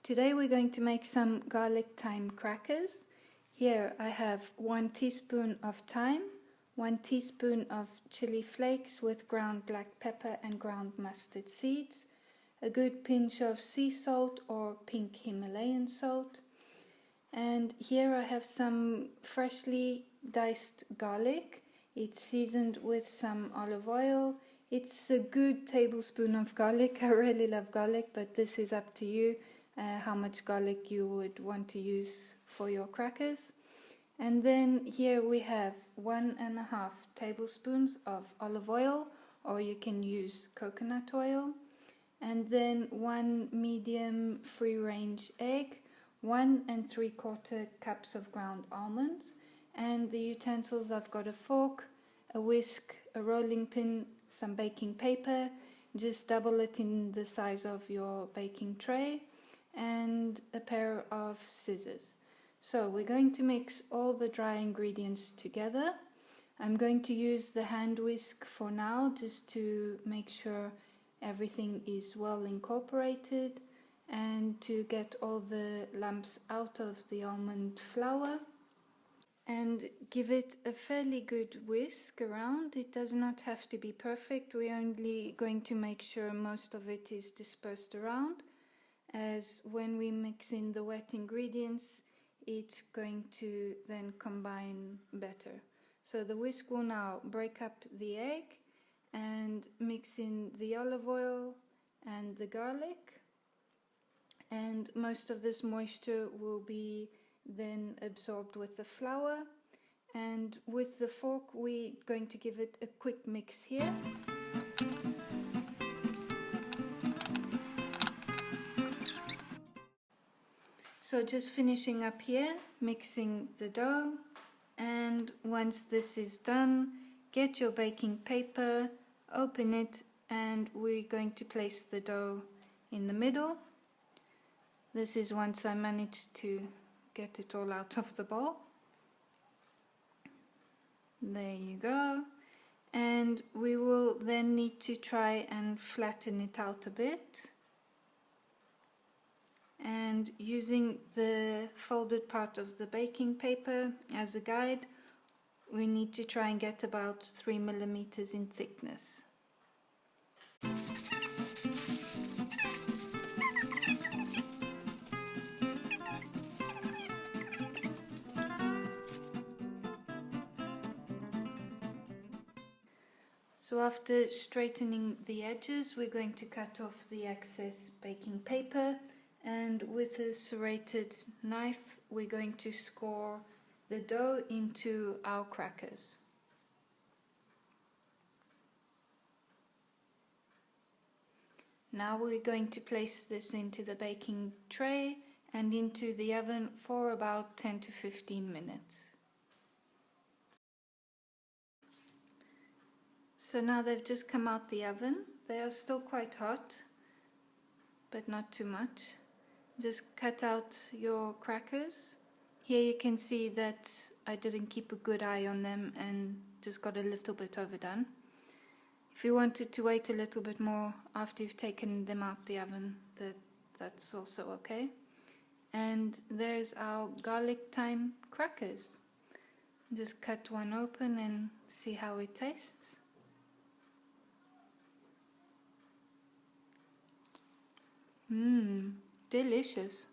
Today we're going to make some garlic thyme crackers. Here I have 1 teaspoon of thyme, 1 teaspoon of chili flakes with ground black pepper and ground mustard seeds, a good pinch of sea salt or pink Himalayan salt, and here I have some freshly diced garlic. It's seasoned with some olive oil. It's a good tablespoon of garlic. I really love garlic, but this is up to you how much garlic you would want to use for your crackers. And then here we have 1.5 tablespoons of olive oil, or you can use coconut oil, and then 1 medium free-range egg, 1 3/4 cups of ground almonds, and the utensils: I've got a fork, a whisk, a rolling pin, some baking paper. Just double it in the size of your baking tray, and a pair of scissors. So we're going to mix all the dry ingredients together. I'm going to use the hand whisk for now, just to make sure everything is well incorporated and to get all the lumps out of the almond flour, and give it a fairly good whisk around. It does not have to be perfect. We're only going to make sure most of it is dispersed around, as when we mix in the wet ingredients it's going to then combine better. So the whisk will now break up the egg and mix in the olive oil and the garlic, and most of this moisture will be then absorbed with the flour. And with the fork we're going to give it a quick mix here. So just finishing up here, mixing the dough, and once this is done, get your baking paper, open it, and we're going to place the dough in the middle. This is once I managed to get it all out of the bowl. There you go. And we will then need to try and flatten it out a bit. And using the folded part of the baking paper as a guide, we need to try and get about 3 millimeters in thickness. So after straightening the edges, we're going to cut off the excess baking paper, and with a serrated knife we're going to score the dough into our crackers. Now we're going to place this into the baking tray and into the oven for about 10 to 15 minutes. So now they've just come out the oven. They are still quite hot, but not too much. Just cut out your crackers. Here you can see that I didn't keep a good eye on them and just got a little bit overdone. If you wanted to wait a little bit more after you've taken them out the oven, that's also okay. And there's our garlic thyme crackers. Just cut one open and see how it tastes. Delicious.